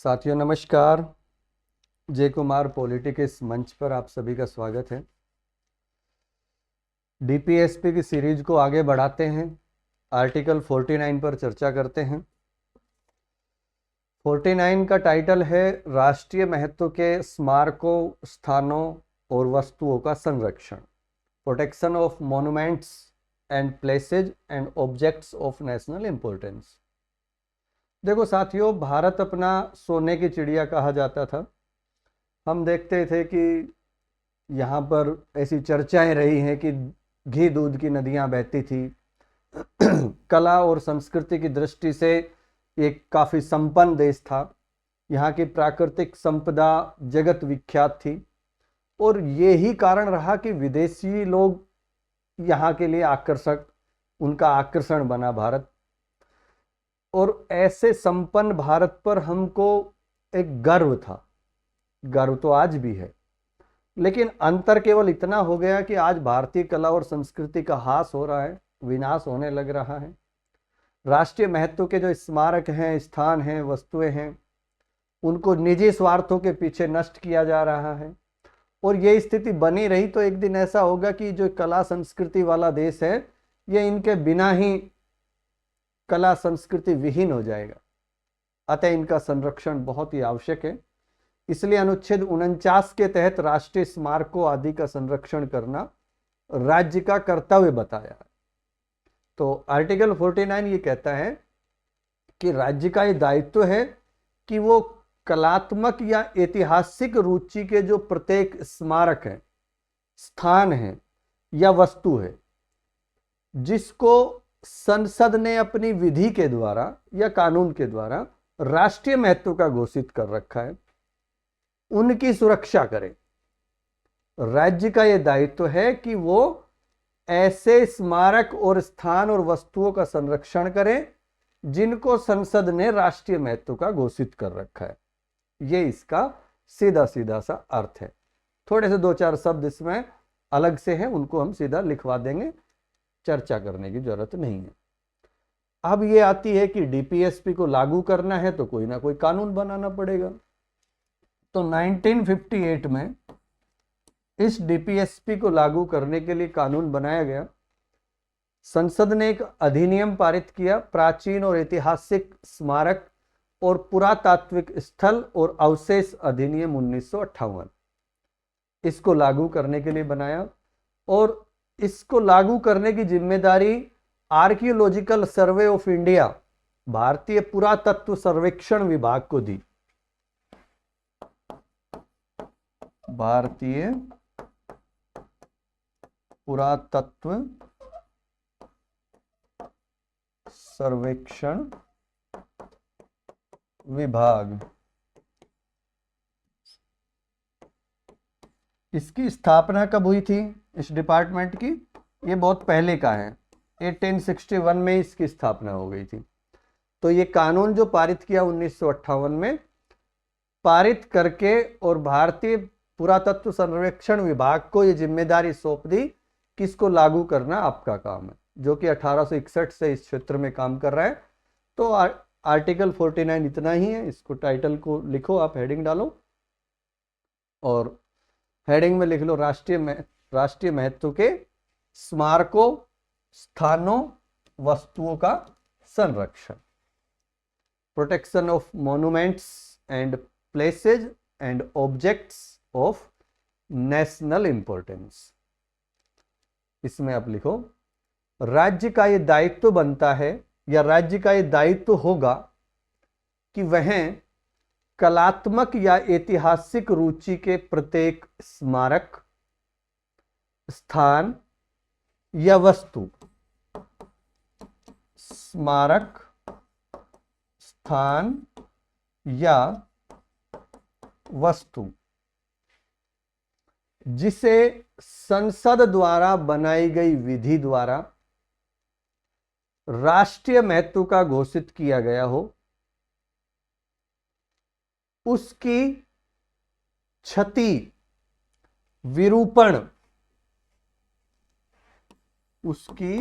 साथियों नमस्कार। जय कुमार पॉलिटिक्स इस मंच पर आप सभी का स्वागत है। डीपीएसपी की सीरीज को आगे बढ़ाते हैं। आर्टिकल 49 पर चर्चा करते हैं। 49 का टाइटल है राष्ट्रीय महत्व के स्मारकों, स्थानों और वस्तुओं का संरक्षण, protection of monuments and places and objects of national importance. देखो साथियों, भारत अपना सोने की चिड़िया कहा जाता था। हम देखते थे कि यहाँ पर ऐसी चर्चाएं रही हैं कि घी दूध की नदियाँ बहती थी। कला और संस्कृति की दृष्टि से एक काफ़ी संपन्न देश था। यहाँ की प्राकृतिक संपदा जगत विख्यात थी और यही कारण रहा कि विदेशी लोग यहाँ के लिए उनका आकर्षण बना भारत। और ऐसे संपन्न भारत पर हमको एक गर्व था। गर्व तो आज भी है, लेकिन अंतर केवल इतना हो गया कि आज भारतीय कला और संस्कृति का ह्रास हो रहा है, विनाश होने लग रहा है। राष्ट्रीय महत्व के जो स्मारक हैं, स्थान हैं, वस्तुएं हैं, उनको निजी स्वार्थों के पीछे नष्ट किया जा रहा है। और ये स्थिति बनी रही तो एक दिन ऐसा होगा कि जो कला संस्कृति वाला देश है, ये इनके बिना ही कला संस्कृति विहीन हो जाएगा। अतः इनका संरक्षण बहुत ही आवश्यक है। इसलिए अनुच्छेद 49 के तहत राष्ट्रीय स्मारकों आदि का संरक्षण करना राज्य का कर्तव्य बताया है। तो आर्टिकल 49 ये कहता है कि राज्य का ये दायित्व है कि वो कलात्मक या ऐतिहासिक रुचि के जो प्रत्येक स्मारक है, स्थान है या वस्तु है, जिसको संसद ने अपनी विधि के द्वारा या कानून के द्वारा राष्ट्रीय महत्व का घोषित कर रखा है, उनकी सुरक्षा करे। राज्य का यह दायित्व है कि वो ऐसे स्मारक और स्थान और वस्तुओं का संरक्षण करे जिनको संसद ने राष्ट्रीय महत्व का घोषित कर रखा है। ये इसका सीधा सीधा सा अर्थ है। थोड़े से दो चार शब्द इसमें अलग से हैं, उनको हम सीधा लिखवा देंगे, चर्चा करने की जरूरत नहीं है। अब ये आती है कि डीपीएसपी को लागू करना है तो कोई ना कोई कानून बनाना पड़ेगा। तो 1958 में इस डीपीएसपी को लागू करने के लिए कानून बनाया गया। संसद ने एक अधिनियम पारित किया, प्राचीन और ऐतिहासिक स्मारक और पुरातात्विक स्थल और अवशेष अधिनियम 1958। इसको लागू करने के लिए बनाया और इसको लागू करने की जिम्मेदारी आर्कियोलॉजिकल सर्वे ऑफ इंडिया, भारतीय पुरातत्व सर्वेक्षण विभाग को दी। भारतीय पुरातत्व सर्वेक्षण विभाग, इसकी स्थापना कब हुई थी इस डिपार्टमेंट की? ये बहुत पहले का है, 1861 में इसकी स्थापना हो गई थी। तो ये कानून जो पारित किया 1958 में, पारित करके और भारतीय पुरातत्व सर्वेक्षण विभाग को ये जिम्मेदारी सौंप दी कि इसको लागू करना आपका काम है, जो कि 1861 से इस क्षेत्र में काम कर रहा है। तो आर्टिकल 49 इतना ही है। इसको टाइटल को लिखो, आप हेडिंग डालो और हेडिंग में लिख लो राष्ट्रीय महत्व के स्मारकों, स्थानों, वस्तुओं का संरक्षण, protection of monuments and places and objects of national importance. इसमें आप लिखो राज्य का यह दायित्व बनता है या राज्य का यह दायित्व होगा कि वह कलात्मक या ऐतिहासिक रुचि के प्रत्येक स्मारक, स्थान या वस्तु, स्मारक, स्थान या वस्तु जिसे संसद द्वारा बनाई गई विधि द्वारा राष्ट्रीय महत्व का घोषित किया गया हो, उसकी क्षति, विरूपण, उसकी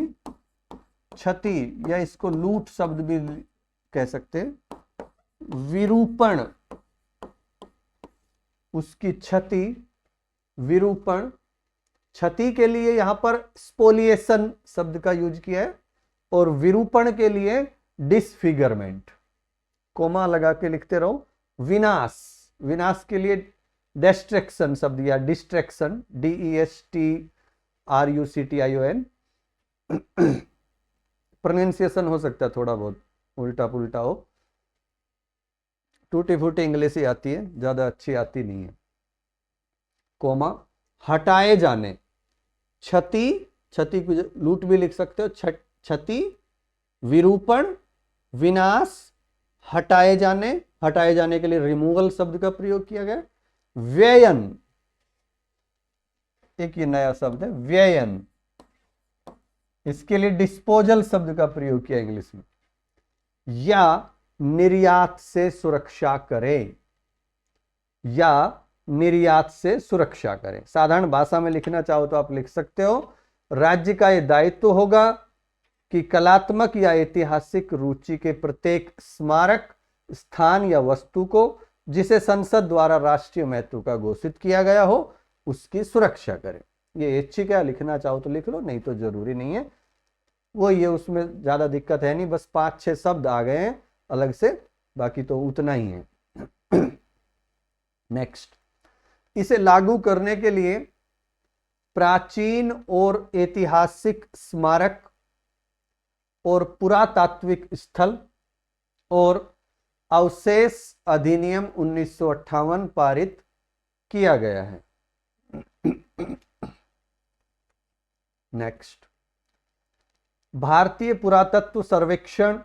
क्षति या इसको लूट शब्द भी कह सकते हैं, विरूपण उसकी क्षति, विरूपण, क्षति के लिए यहां पर स्पोलिएशन शब्द का यूज किया है और विरूपण के लिए डिसफिगरमेंट। कोमा लगा के लिखते रहो। विनाश, विनाश के लिए डिस्ट्रैक्शन शब्द या डिस्ट्रैक्शन, DESTRUCTION। प्रोनाउंसिएशन हो सकता है थोड़ा बहुत उल्टा पुल्टा हो, टूटी फूटी इंग्लिश ही आती है, ज्यादा अच्छी आती नहीं है। कोमा, हटाए जाने, क्षति, क्षति को लूट भी लिख सकते हो, क्षति, विरूपण, विनाश, हटाए जाने, हटाए जाने के लिए रिमूवल शब्द का प्रयोग किया गया। व्ययन, एक ये नया शब्द है व्ययन, इसके लिए डिस्पोजल शब्द का प्रयोग किया इंग्लिश में। या निर्यात से सुरक्षा करें, या निर्यात से सुरक्षा करें। साधारण भाषा में लिखना चाहो तो आप लिख सकते हो, राज्य का यह दायित्व होगा कि कलात्मक या ऐतिहासिक रुचि के प्रत्येक स्मारक, स्थान या वस्तु को जिसे संसद द्वारा राष्ट्रीय महत्व का घोषित किया गया हो उसकी सुरक्षा करें। ये ऐच्छिक है, लिखना चाहो तो लिख लो, नहीं तो जरूरी नहीं है। वो ये उसमें ज्यादा दिक्कत है नहीं, बस 5-6 शब्द आ गए हैं अलग से, बाकी तो उतना ही है। नेक्स्ट, इसे लागू करने के लिए प्राचीन और ऐतिहासिक स्मारक और पुरातात्विक स्थल और अवशेष अधिनियम 1958 पारित किया गया है। नेक्स्ट, भारतीय पुरातत्व सर्वेक्षण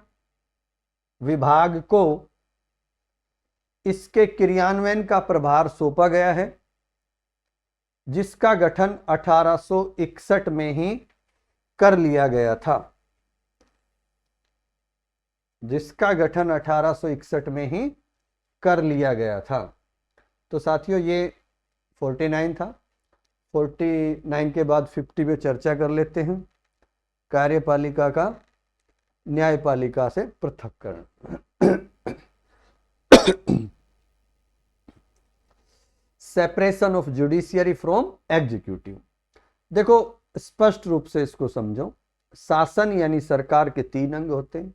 विभाग को इसके क्रियान्वयन का प्रभार सौंपा गया है, जिसका गठन 1861 में ही कर लिया गया था, जिसका गठन 1861 में ही कर लिया गया था। तो साथियों ये 49 था। 49 के बाद 50 पे चर्चा कर लेते हैं, कार्यपालिका का न्यायपालिका से पृथक्करण। Separation of judiciary from executive. देखो स्पष्ट रूप से इसको समझो, शासन यानी सरकार के 3 अंग होते हैं,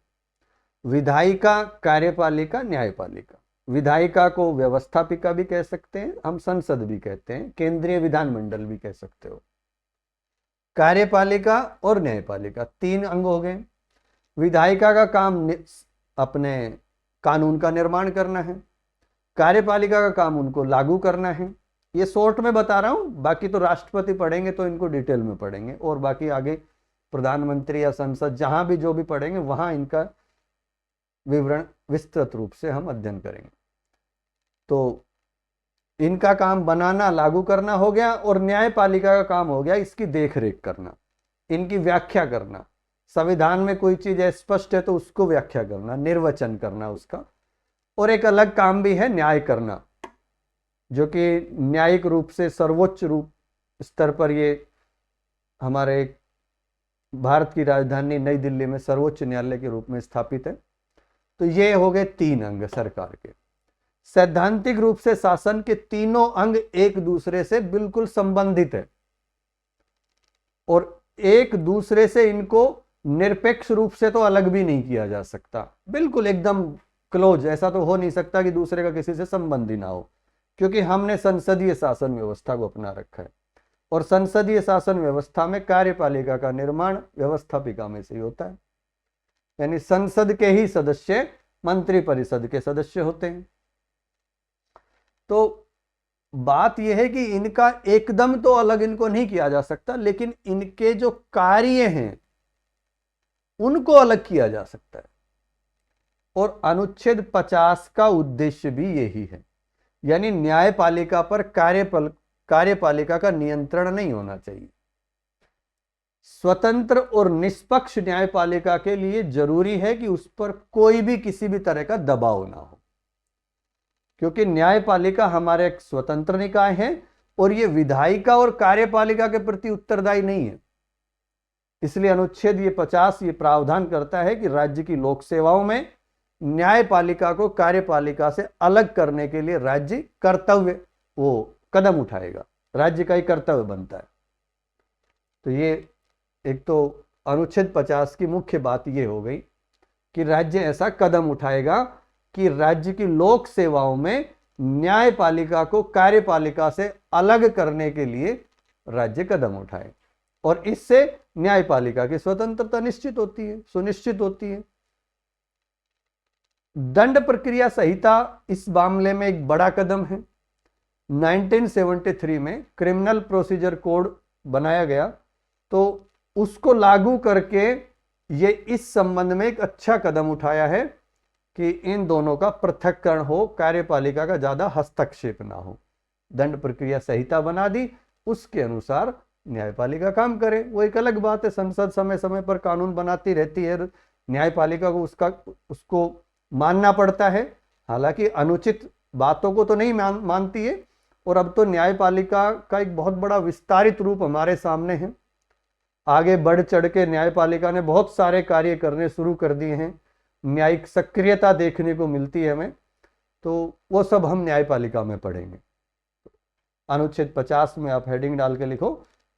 विधायिका, कार्यपालिका, न्यायपालिका। विधायिका को व्यवस्थापिका भी कह सकते हैं, हम संसद भी कहते हैं, केंद्रीय विधानमंडल भी कह सकते हो। कार्यपालिका और न्यायपालिका 3 अंग हो गए। विधायिका का काम अपने कानून का निर्माण करना है, कार्यपालिका का काम उनको लागू करना है। ये शॉर्ट में बता रहा हूं, बाकी तो राष्ट्रपति पढ़ेंगे तो इनको डिटेल में पढ़ेंगे, और बाकी आगे प्रधानमंत्री या संसद जहां भी जो भी पढ़ेंगे वहां इनका विवरण विस्तृत रूप से हम अध्ययन करेंगे। तो इनका काम बनाना, लागू करना हो गया, और न्यायपालिका का काम हो गया इसकी देखरेख करना, इनकी व्याख्या करना। संविधान में कोई चीज स्पष्ट है तो उसको व्याख्या करना, निर्वचन करना उसका। और एक अलग काम भी है न्याय करना, जो कि न्यायिक रूप से सर्वोच्च रूप स्तर पर ये हमारे भारत की राजधानी नई दिल्ली में सर्वोच्च न्यायालय के रूप में स्थापित है। तो ये हो गए 3 अंग सरकार के। सैद्धांतिक रूप से शासन के तीनों अंग एक दूसरे से बिल्कुल संबंधित है, और एक दूसरे से इनको निरपेक्ष रूप से तो अलग भी नहीं किया जा सकता, बिल्कुल एकदम क्लोज। ऐसा तो हो नहीं सकता कि दूसरे का किसी से संबंध ही ना हो, क्योंकि हमने संसदीय शासन व्यवस्था को अपना रखा है, और संसदीय शासन व्यवस्था में कार्यपालिका का निर्माण व्यवस्थापिका में से ही होता है। यानी संसद के ही सदस्य मंत्रिपरिषद के सदस्य होते हैं। तो बात यह है कि इनका एकदम तो अलग इनको नहीं किया जा सकता, लेकिन इनके जो कार्य हैं उनको अलग किया जा सकता है। और अनुच्छेद 50 का उद्देश्य भी यही है, यानी न्यायपालिका पर कार्यपालिका का नियंत्रण नहीं होना चाहिए। स्वतंत्र और निष्पक्ष न्यायपालिका के लिए जरूरी है कि उस पर कोई भी किसी भी तरह का दबाव ना हो, क्योंकि न्यायपालिका हमारे एक स्वतंत्र निकाय है और ये विधायिका और कार्यपालिका के प्रति उत्तरदायी नहीं है। इसलिए अनुच्छेद 50 ये प्रावधान करता है कि राज्य की लोक सेवाओं में न्यायपालिका को कार्यपालिका से अलग करने के लिए राज्य कर्तव्य वो कदम उठाएगा, राज्य का ही कर्तव्य बनता है। तो ये एक तो अनुच्छेद 50 की मुख्य बात ये हो गई कि राज्य ऐसा कदम उठाएगा कि राज्य की लोक सेवाओं में न्यायपालिका को कार्यपालिका से अलग करने के लिए राज्य कदम उठाए, और इससे न्यायपालिका की स्वतंत्रता निश्चित होती है, सुनिश्चित होती है। दंड प्रक्रिया संहिता इस मामले में एक बड़ा कदम है। 1973 में क्रिमिनल प्रोसीजर कोड बनाया गया, तो उसको लागू करके ये इस संबंध में एक अच्छा कदम उठाया है कि इन दोनों का पृथक्करण हो, कार्यपालिका का ज्यादा हस्तक्षेप ना हो। दंड प्रक्रिया संहिता बना दी, उसके अनुसार न्यायपालिका काम करे। वो एक अलग बात है, संसद समय समय पर कानून बनाती रहती है, न्यायपालिका को उसको मानना पड़ता है। हालांकि अनुचित बातों को तो नहीं मानती है। और अब तो न्यायपालिका का एक बहुत बड़ा विस्तारित रूप हमारे सामने है। आगे बढ़ चढ़ के न्यायपालिका ने बहुत सारे कार्य करने शुरू कर दिए हैं, न्यायिक सक्रियता देखने को मिलती है हमें, तो वो सब हम न्यायपालिका में पढ़ेंगे। अनुच्छेद 50 में आप हेडिंग डाल के लिखो,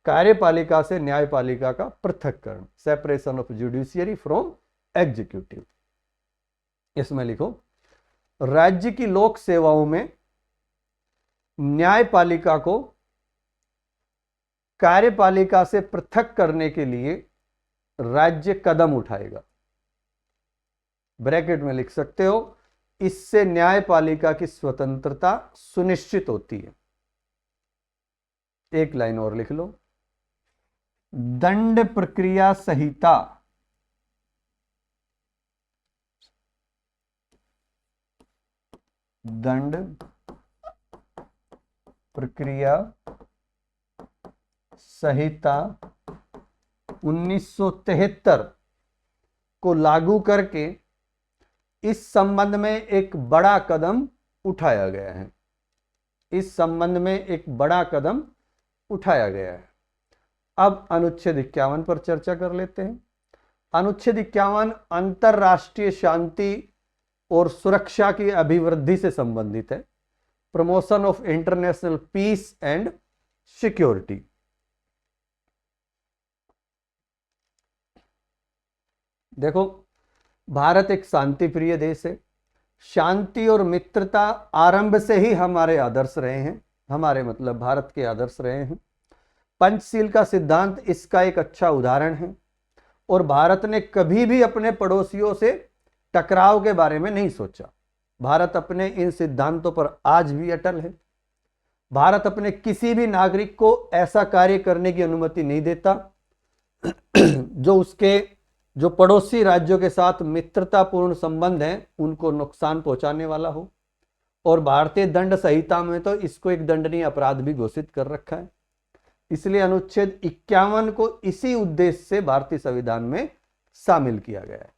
कार्यपालिका से न्यायपालिका का पृथक्करण, separation of judiciary from executive. इसमें लिखो, राज्य की लोक सेवाओं में न्यायपालिका को कार्यपालिका से पृथक करने के लिए राज्य कदम उठाएगा। ब्रैकेट में लिख सकते हो, इससे न्यायपालिका की स्वतंत्रता सुनिश्चित होती है। एक लाइन और लिख लो, दंड प्रक्रिया संहिता दंड प्रक्रिया संहिता 1973 को लागू करके इस संबंध में एक बड़ा कदम उठाया गया है। इस संबंध में एक बड़ा कदम उठाया गया है। अब अनुच्छेद 51 पर चर्चा कर लेते हैं। अनुच्छेद 51 अंतरराष्ट्रीय शांति और सुरक्षा की अभिवृद्धि से संबंधित है। Promotion of international peace and security. देखो, भारत एक शांति प्रिय देश है। शांति और मित्रता आरंभ से ही हमारे आदर्श रहे हैं, हमारे मतलब भारत के आदर्श रहे हैं। पंचशील का सिद्धांत इसका एक अच्छा उदाहरण है। और भारत ने कभी भी अपने पड़ोसियों से टकराव के बारे में नहीं सोचा। भारत अपने इन सिद्धांतों पर आज भी अटल है। भारत अपने किसी भी नागरिक को ऐसा कार्य करने की अनुमति नहीं देता जो उसके जो पड़ोसी राज्यों के साथ मित्रतापूर्ण संबंध हैं उनको नुकसान पहुंचाने वाला हो। और भारतीय दंड संहिता में तो इसको एक दंडनीय अपराध भी घोषित कर रखा है। इसलिए अनुच्छेद 51 को इसी उद्देश्य से भारतीय संविधान में शामिल किया गया है।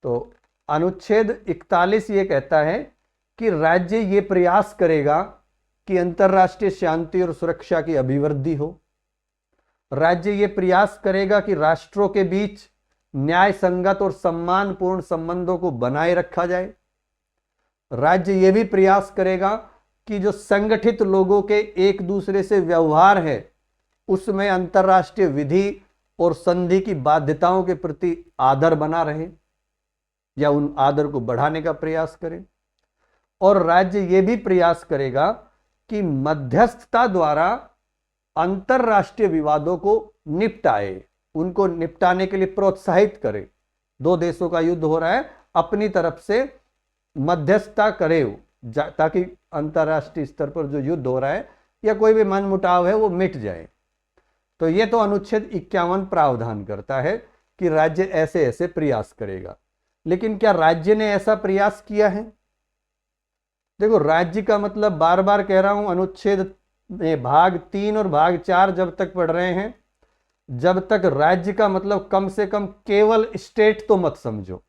तो अनुच्छेद 41 ये कहता है कि राज्य ये प्रयास करेगा कि अंतर्राष्ट्रीय शांति और सुरक्षा की अभिवृद्धि हो। राज्य ये प्रयास करेगा कि राष्ट्रों के बीच न्याय संगत और सम्मानपूर्ण संबंधों को बनाए रखा जाए। राज्य ये भी प्रयास करेगा कि जो संगठित लोगों के एक दूसरे से व्यवहार है उसमें अंतर्राष्ट्रीय विधि और संधि की बाध्यताओं के प्रति आदर बना रहे या उन आदर को बढ़ाने का प्रयास करे। और राज्य ये भी प्रयास करेगा कि मध्यस्थता द्वारा अंतर्राष्ट्रीय विवादों को निपटाए, उनको निपटाने के लिए प्रोत्साहित करे। दो देशों का युद्ध हो रहा है, अपनी तरफ से मध्यस्थता करे ताकि अंतर्राष्ट्रीय स्तर पर जो युद्ध हो रहा है या कोई भी मनमुटाव है वो मिट जाए। तो ये तो अनुच्छेद 51 प्रावधान करता है कि राज्य ऐसे ऐसे प्रयास करेगा। लेकिन क्या राज्य ने ऐसा प्रयास किया है? देखो, राज्य का मतलब बार बार कह रहा हूं, अनुच्छेद में भाग 3 और भाग 4 जब तक पढ़ रहे हैं, जब तक राज्य का मतलब कम से कम केवल स्टेट तो मत समझो।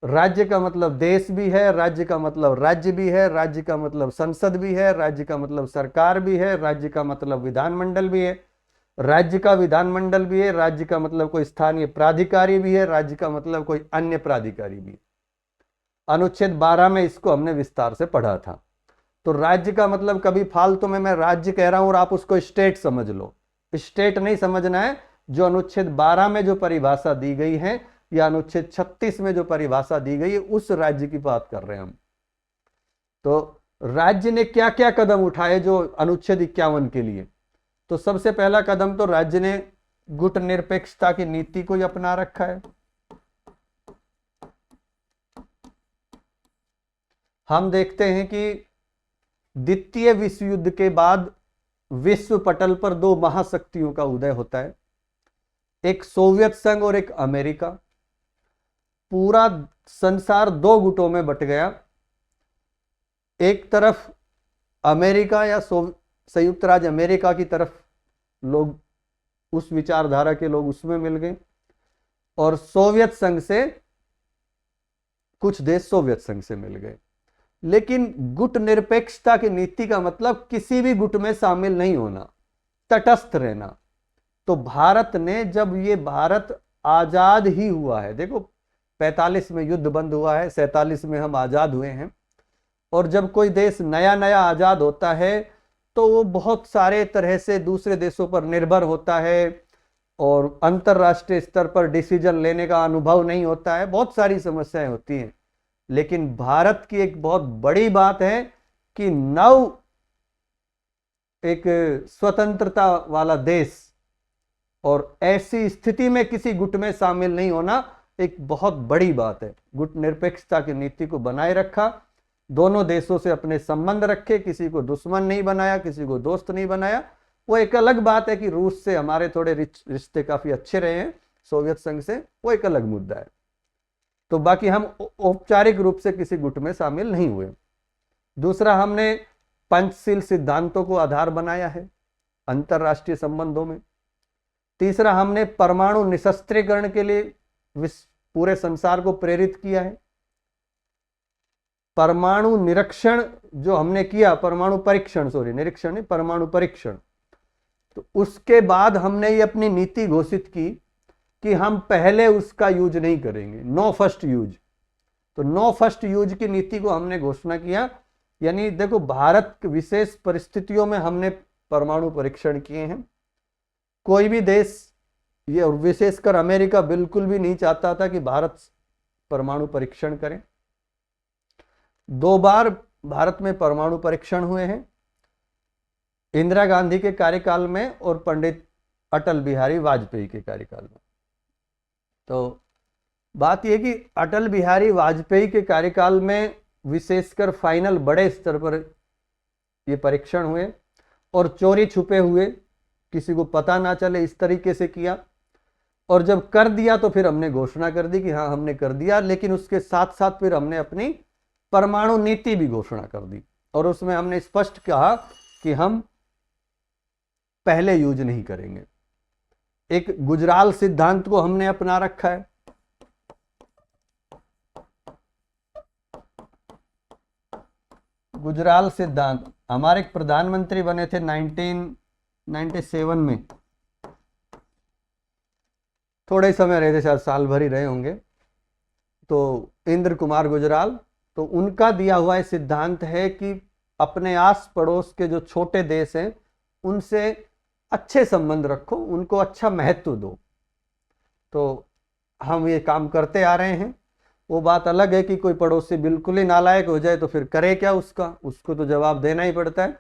राज्य का मतलब देश भी है, राज्य का मतलब राज्य भी है, राज्य का मतलब संसद भी है, राज्य का मतलब सरकार भी है, राज्य का मतलब विधानमंडल भी है, राज्य का विधानमंडल भी है, राज्य का मतलब कोई स्थानीय प्राधिकारी भी है, राज्य का मतलब कोई अन्य प्राधिकारी भी है। अनुच्छेद 12 में इसको हमने विस्तार से पढ़ा था। तो राज्य का मतलब कभी फालतू में मैं राज्य कह रहा हूं और आप उसको स्टेट समझ लो, स्टेट नहीं समझना है। जो अनुच्छेद 12 में जो परिभाषा दी गई है या अनुच्छेद 36 में जो परिभाषा दी गई है उस राज्य की बात कर रहे हैं हम। तो राज्य ने क्या क्या कदम उठाए जो अनुच्छेद 51 के लिए, तो सबसे पहला कदम तो राज्य ने गुट निरपेक्षता की नीति को ही अपना रखा है। हम देखते हैं कि द्वितीय विश्व युद्ध के बाद विश्व पटल पर दो महाशक्तियों का उदय होता है, एक सोवियत संघ और एक अमेरिका। पूरा संसार दो गुटों में बट गया। एक तरफ अमेरिका या संयुक्त राज्य अमेरिका की तरफ लोग, उस विचारधारा के लोग उसमें मिल गए, और सोवियत संघ से कुछ देश सोवियत संघ से मिल गए। लेकिन गुट निरपेक्षता की नीति का मतलब किसी भी गुट में शामिल नहीं होना, तटस्थ रहना। तो भारत ने, जब ये भारत आजाद ही हुआ है, देखो 45 में युद्ध बंद हुआ है, 47 में हम आजाद हुए हैं, और जब कोई देश नया नया आजाद होता है तो वो बहुत सारे तरह से दूसरे देशों पर निर्भर होता है और अंतरराष्ट्रीय स्तर पर डिसीजन लेने का अनुभव नहीं होता है, बहुत सारी समस्याएं होती हैं। लेकिन भारत की एक बहुत बड़ी बात है कि एक स्वतंत्रता वाला देश, और ऐसी स्थिति में किसी गुट में शामिल नहीं होना एक बहुत बड़ी बात है। गुट निरपेक्षता की नीति को बनाए रखा, दोनों देशों से अपने संबंध रखे, किसी को दुश्मन नहीं बनाया, किसी को दोस्त नहीं बनाया। वो एक अलग बात है कि रूस से हमारे थोड़े रिश्ते काफी अच्छे रहे हैं, सोवियत संघ से, वो एक अलग मुद्दा है। तो बाकी हम औपचारिक रूप से किसी गुट में शामिल नहीं हुए। दूसरा, हमने पंचशील सिद्धांतों को आधार बनाया है अंतरराष्ट्रीय संबंधों में। तीसरा, हमने परमाणु निशस्त्रीकरण के लिए पूरे संसार को प्रेरित किया है। परमाणु निरीक्षण जो हमने किया, परमाणु परीक्षण, सॉरी निरीक्षण नहीं, परमाणु परीक्षण, तो उसके बाद हमने ये अपनी नीति घोषित की कि हम पहले उसका यूज नहीं करेंगे, नो फर्स्ट यूज। तो नो फर्स्ट यूज की नीति को हमने घोषणा किया। यानी देखो, भारत विशेष परिस्थितियों में हमने परमाणु परीक्षण किए हैं। कोई भी देश, ये विशेषकर अमेरिका, बिल्कुल भी नहीं चाहता था कि भारत परमाणु परीक्षण करे। 2 बार भारत में परमाणु परीक्षण हुए हैं, इंदिरा गांधी के कार्यकाल में और पंडित अटल बिहारी वाजपेयी के कार्यकाल में। तो बात यह कि अटल बिहारी वाजपेयी के कार्यकाल में विशेषकर फाइनल बड़े स्तर पर ये परीक्षण हुए और चोरी छुपे हुए, किसी को पता ना चले, इस तरीके से किया। और जब कर दिया तो फिर हमने घोषणा कर दी कि हाँ हमने कर दिया, लेकिन उसके साथ साथ फिर हमने अपनी परमाणु नीति भी घोषणा कर दी और उसमें हमने स्पष्ट कहा कि हम पहले यूज नहीं करेंगे। एक गुजराल सिद्धांत को हमने अपना रखा है। गुजराल सिद्धांत, हमारे एक प्रधानमंत्री बने थे 1997 में, थोड़े समय रहे थे, शायद साल भर ही रहे होंगे, तो इंद्र कुमार गुजराल। तो उनका दिया हुआ सिद्धांत है कि अपने आस पड़ोस के जो छोटे देश हैं उनसे अच्छे संबंध रखो, उनको अच्छा महत्व दो। तो हम ये काम करते आ रहे हैं। वो बात अलग है कि कोई पड़ोसी बिल्कुल ही नालायक हो जाए तो फिर करे क्या, उसको तो जवाब देना ही पड़ता है।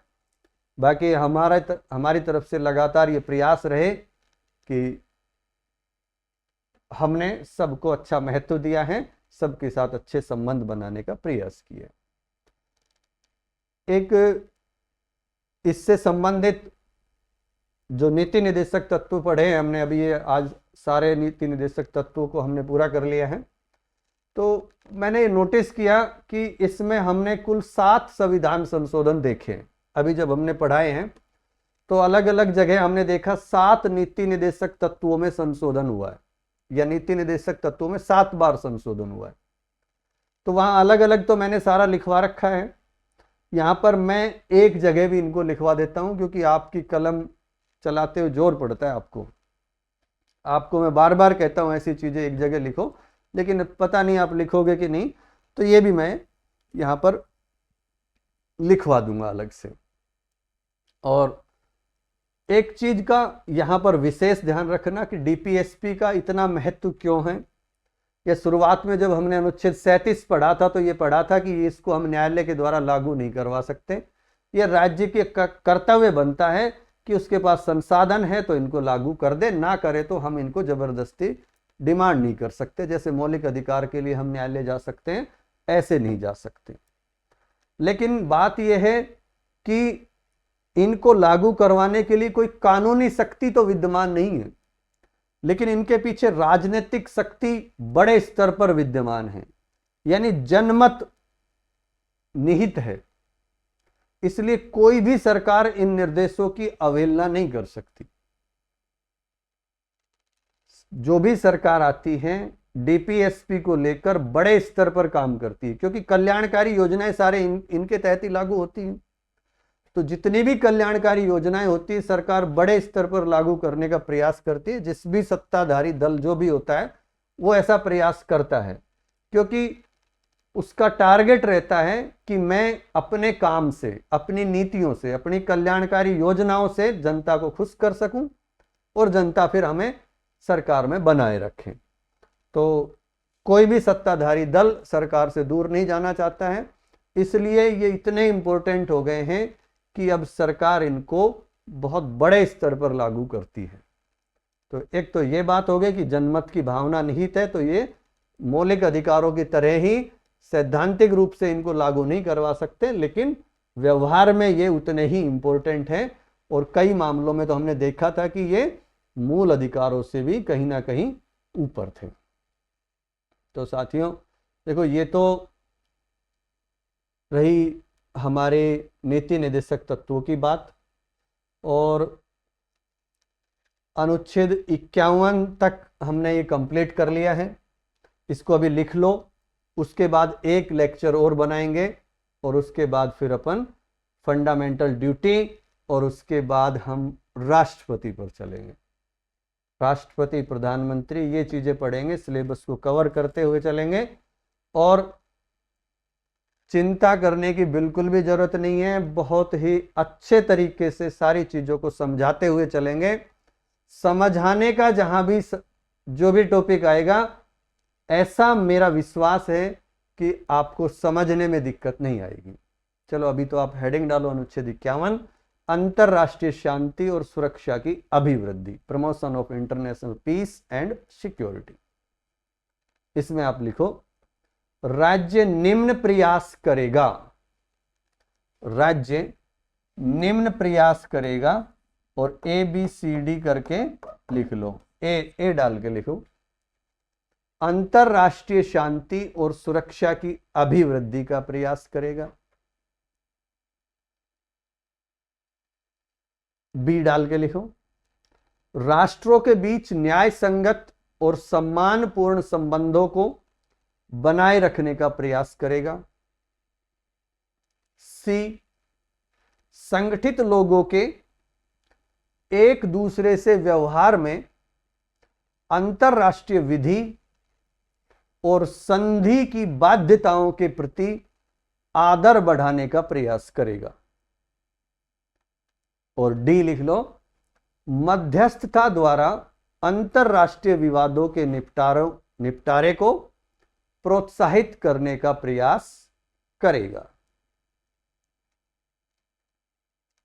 बाकी हमारी तरफ से लगातार ये प्रयास रहे कि हमने सबको अच्छा महत्व दिया है, सबके साथ अच्छे संबंध बनाने का प्रयास किया। एक इससे संबंधित जो नीति निर्देशक तत्व पढ़े हैं हमने अभी, ये आज सारे नीति निर्देशक तत्वों को हमने पूरा कर लिया है। तो मैंने ये नोटिस किया कि इसमें हमने कुल 7 संविधान संशोधन देखे। अभी जब हमने पढ़ाए हैं तो अलग अलग जगह हमने देखा 7 नीति निर्देशक तत्वों में संशोधन हुआ है, या नीति निर्देशक तत्वों में 7 बार संशोधन हुआ है। तो वहां अलग अलग तो मैंने सारा लिखवा रखा है। यहाँ पर मैं एक जगह भी इनको लिखवा देता हूँ, क्योंकि आपकी कलम चलाते हुए जोर पड़ता है आपको मैं बार बार कहता हूँ ऐसी चीज़ें एक जगह लिखो, लेकिन पता नहीं आप लिखोगे कि नहीं। तो ये भी मैं यहाँ पर लिखवा दूंगा अलग से। और एक चीज का यहां पर विशेष ध्यान रखना कि डीपीएसपी का इतना महत्व क्यों है। ये शुरुआत में जब हमने अनुच्छेद 37 पढ़ा था तो ये पढ़ा था कि इसको हम न्यायालय के द्वारा लागू नहीं करवा सकते, ये राज्य के कर्तव्य बनता है कि उसके पास संसाधन है तो इनको लागू कर दे, ना करे तो हम इनको जबरदस्ती डिमांड नहीं कर सकते। जैसे मौलिक अधिकार के लिए हम न्यायालय जा सकते हैं, ऐसे नहीं जा सकते। लेकिन बात यह है कि इनको लागू करवाने के लिए कोई कानूनी शक्ति तो विद्यमान नहीं है, लेकिन इनके पीछे राजनीतिक शक्ति बड़े स्तर पर विद्यमान है, यानी जनमत निहित है। इसलिए कोई भी सरकार इन निर्देशों की अवहेलना नहीं कर सकती। जो भी सरकार आती है डीपीएसपी को लेकर बड़े स्तर पर काम करती है, क्योंकि कल्याणकारी योजनाएं सारे इनके तहत ही लागू होती हैं। तो जितनी भी कल्याणकारी योजनाएं होती है सरकार बड़े स्तर पर लागू करने का प्रयास करती है। जिस भी सत्ताधारी दल जो भी होता है वो ऐसा प्रयास करता है, क्योंकि उसका टारगेट रहता है कि मैं अपने काम से, अपनी नीतियों से, अपनी कल्याणकारी योजनाओं से जनता को खुश कर सकूं और जनता फिर हमें सरकार में बनाए रखें। तो कोई भी सत्ताधारी दल सरकार से दूर नहीं जाना चाहता है, इसलिए ये इतने इंपॉर्टेंट हो गए हैं कि अब सरकार इनको बहुत बड़े स्तर पर लागू करती है। तो एक तो ये बात हो गई कि जनमत की भावना निहित है, तो ये मौलिक अधिकारों की तरह ही सैद्धांतिक रूप से इनको लागू नहीं करवा सकते, लेकिन व्यवहार में ये उतने ही इंपॉर्टेंट हैं। और कई मामलों में तो हमने देखा था कि ये मूल अधिकारों से भी कहीं ना कहीं ऊपर थे। तो साथियों देखो, ये तो रही हमारे नीति निर्देशक तत्वों की बात, और अनुच्छेद 51 तक हमने ये कंप्लीट कर लिया है। इसको अभी लिख लो, उसके बाद एक लेक्चर और बनाएंगे और उसके बाद फिर अपन फंडामेंटल ड्यूटी और उसके बाद हम राष्ट्रपति पर चलेंगे। राष्ट्रपति, प्रधानमंत्री, ये चीजें पढ़ेंगे, सिलेबस को कवर करते हुए चलेंगे। और चिंता करने की बिल्कुल भी जरूरत नहीं है, बहुत ही अच्छे तरीके से सारी चीजों को समझाते हुए चलेंगे। समझाने का जहां भी जो भी टॉपिक आएगा, ऐसा मेरा विश्वास है कि आपको समझने में दिक्कत नहीं आएगी। चलो अभी तो आप हेडिंग डालो अनुच्छेद 51, अंतरराष्ट्रीय शांति और सुरक्षा की अभिवृद्धि, promotion of international peace and security. इसमें आप लिखो, राज्य निम्न प्रयास करेगा, राज्य निम्न प्रयास करेगा, और ABCD करके लिख लो, ए डाल के लिखो, अंतरराष्ट्रीय शांति और सुरक्षा की अभिवृद्धि का प्रयास करेगा। B डाल के लिखो, राष्ट्रों के बीच न्याय संगत और सम्मानपूर्ण संबंधों को बनाए रखने का प्रयास करेगा। C, संगठित लोगों के एक दूसरे से व्यवहार में अंतरराष्ट्रीय विधि और संधि की बाध्यताओं के प्रति आदर बढ़ाने का प्रयास करेगा। और D लिख लो, मध्यस्थता द्वारा अंतरराष्ट्रीय विवादों के निपटारे को प्रोत्साहित करने का प्रयास करेगा।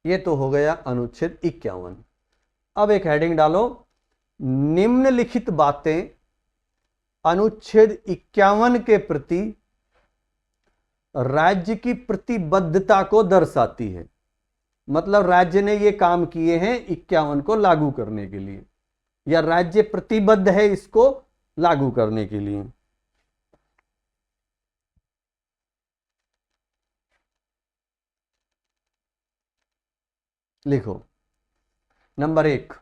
ये तो हो गया अनुच्छेद 51। अब एक हेडिंग डालो, निम्नलिखित बातें अनुच्छेद 51 के प्रति राज्य की प्रतिबद्धता को दर्शाती है। मतलब राज्य ने ये काम किए हैं 51 को लागू करने के लिए, या राज्य प्रतिबद्ध है इसको लागू करने के लिए। लिखो, नंबर 1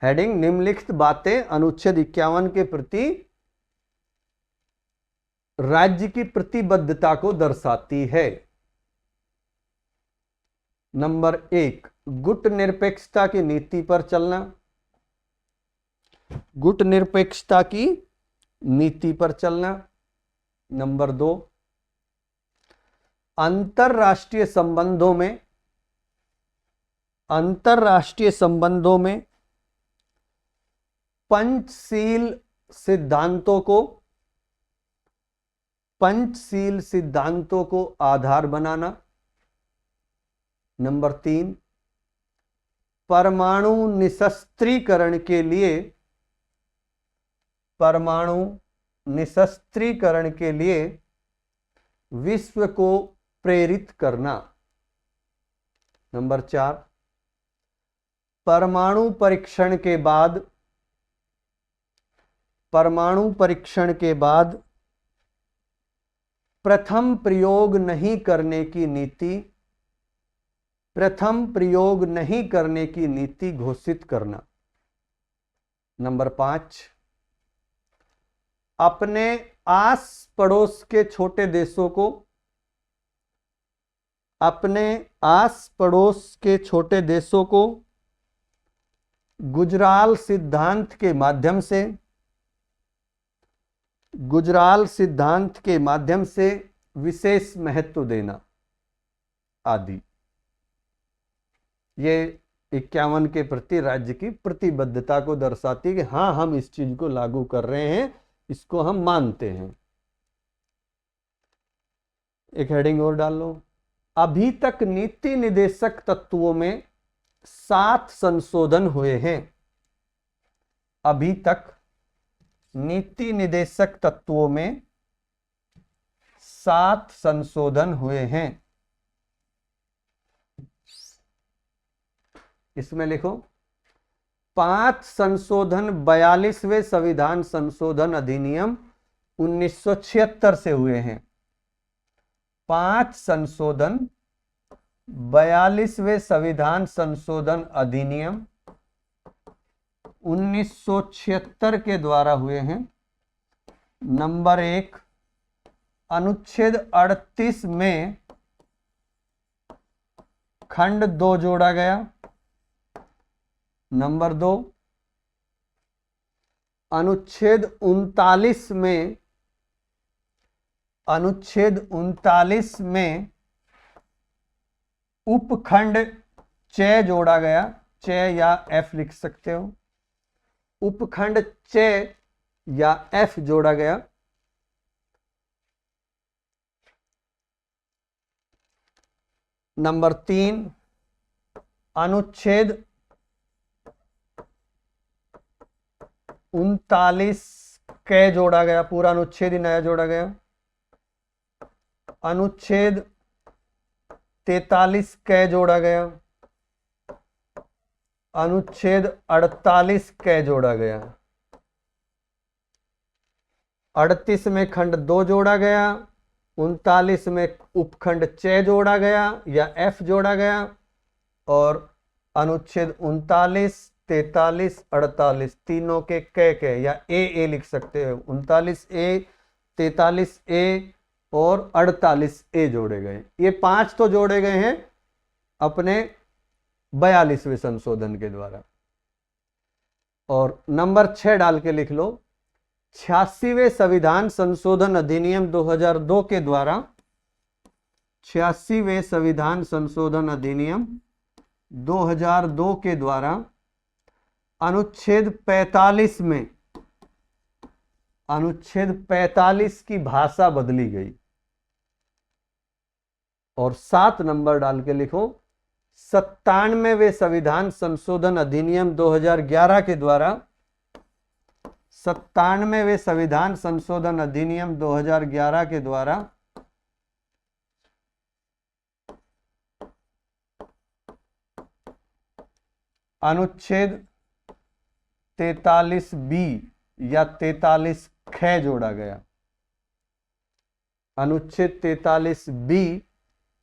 हेडिंग, निम्नलिखित बातें अनुच्छेद 51 के प्रति राज्य की प्रतिबद्धता को दर्शाती है। नंबर 1, गुट निरपेक्षता की नीति पर चलना, गुट निरपेक्षता की नीति पर चलना। नंबर 2, अंतरराष्ट्रीय संबंधों में पंचशील सिद्धांतों को आधार बनाना। नंबर 3, परमाणु निशस्त्रीकरण के लिए विश्व को प्रेरित करना। नंबर 4, परमाणु परीक्षण के बाद प्रथम प्रयोग नहीं करने की नीति घोषित करना। नंबर 5, अपने आस पड़ोस के छोटे देशों को गुजराल सिद्धांत के माध्यम से विशेष महत्व देना आदि। ये 51 के प्रति राज्य की प्रतिबद्धता को दर्शाती है कि हाँ, हम इस चीज को लागू कर रहे हैं, इसको हम मानते हैं। एक हेडिंग और डाल लो। अभी तक नीति निदेशक तत्वों में 7 संशोधन हुए हैं। अभी तक नीति निदेशक तत्वों में 7 संशोधन हुए हैं। इसमें लिखो 5 संशोधन 42वें संविधान संशोधन अधिनियम 1976 से हुए हैं। 5 संशोधन 42वें संविधान संशोधन अधिनियम 1976 के द्वारा हुए हैं। नंबर 1, अनुच्छेद 38 में खंड 2 जोड़ा गया। नंबर 2, अनुच्छेद 39 में उपखंड 6 जोड़ा गया। 6 या F लिख सकते हो। उपखंड 6 या F जोड़ा गया। नंबर 3, अनुच्छेद 39 क जोड़ा गया। पूरा अनुच्छेद ही नया जोड़ा गया। अनुच्छेद 43 क जोड़ा गया। अनुच्छेद 48 क जोड़ा गया। 38 में खंड 2 जोड़ा गया। 39 में उपखंड 6 जोड़ा गया या F जोड़ा गया। और अनुच्छेद 39, 43, 48 तीनों के क या ए लिख सकते हो। 39A, 43A और 48A जोड़े गए। ये 5 तो जोड़े गए हैं अपने 42वें संशोधन के द्वारा। और नंबर 6 डाल के लिख लो 86वें संविधान संशोधन अधिनियम 2002 के द्वारा 86वें संविधान संशोधन अधिनियम 2002 के द्वारा अनुच्छेद 45 की भाषा बदली गई। और 7 नंबर डाल के लिखो 97वें संविधान संशोधन अधिनियम 2011 के द्वारा 97वें संविधान संशोधन अधिनियम 2011 के द्वारा अनुच्छेद 43B या 43 ख जोड़ा गया। अनुच्छेद 43B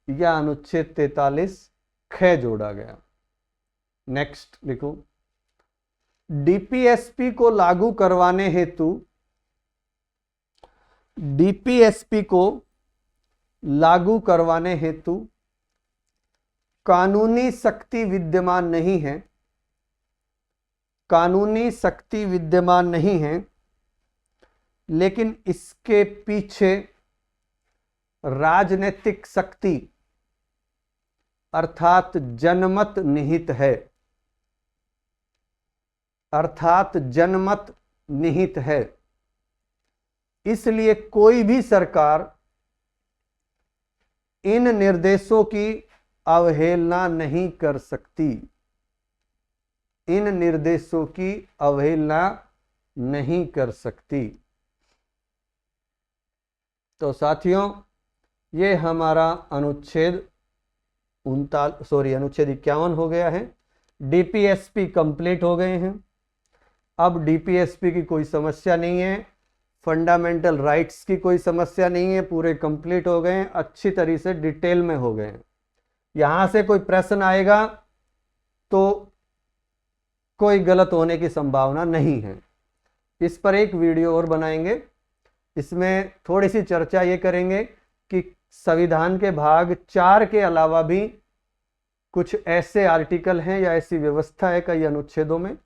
या अनुच्छेद 43 ख जोड़ा गया। नेक्स्ट लिखो डीपीएसपी को लागू करवाने हेतु कानूनी शक्ति विद्यमान नहीं है, लेकिन इसके पीछे राजनीतिक शक्ति अर्थात जनमत निहित है, अर्थात जनमत निहित है, इसलिए कोई भी सरकार इन निर्देशों की अवहेलना नहीं कर सकती, इन निर्देशों की अवहेलना नहीं कर सकती। तो साथियों, ये हमारा अनुच्छेद 51 हो गया है। डीपीएसपी कंप्लीट हो गए हैं। अब डीपीएसपी की कोई समस्या नहीं है, फंडामेंटल राइट्स की कोई समस्या नहीं है, पूरे कंप्लीट हो गए हैं, अच्छी तरीके से डिटेल में हो गए हैं। यहाँ से कोई प्रश्न आएगा तो कोई गलत होने की संभावना नहीं है। इस पर एक वीडियो और बनाएंगे, इसमें थोड़ी सी चर्चा ये करेंगे कि संविधान के भाग 4 के अलावा भी कुछ ऐसे आर्टिकल हैं या ऐसी व्यवस्था है कई अनुच्छेदों में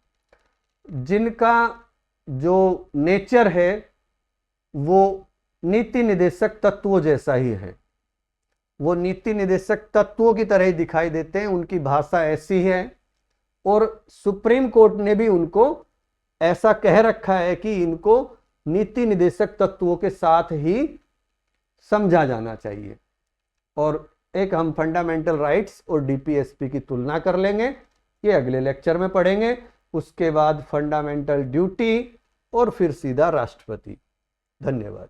जिनका जो नेचर है वो नीति निदेशक तत्वों जैसा ही है, वो नीति निदेशक तत्वों की तरह ही दिखाई देते हैं, उनकी भाषा ऐसी है और सुप्रीम कोर्ट ने भी उनको ऐसा कह रखा है कि इनको नीति निदेशक तत्वों के साथ ही समझा जाना चाहिए। और एक हम फंडामेंटल राइट्स और डीपीएसपी की तुलना कर लेंगे, ये अगले लेक्चर में पढ़ेंगे। उसके बाद फंडामेंटल ड्यूटी और फिर सीधा राष्ट्रपति। धन्यवाद।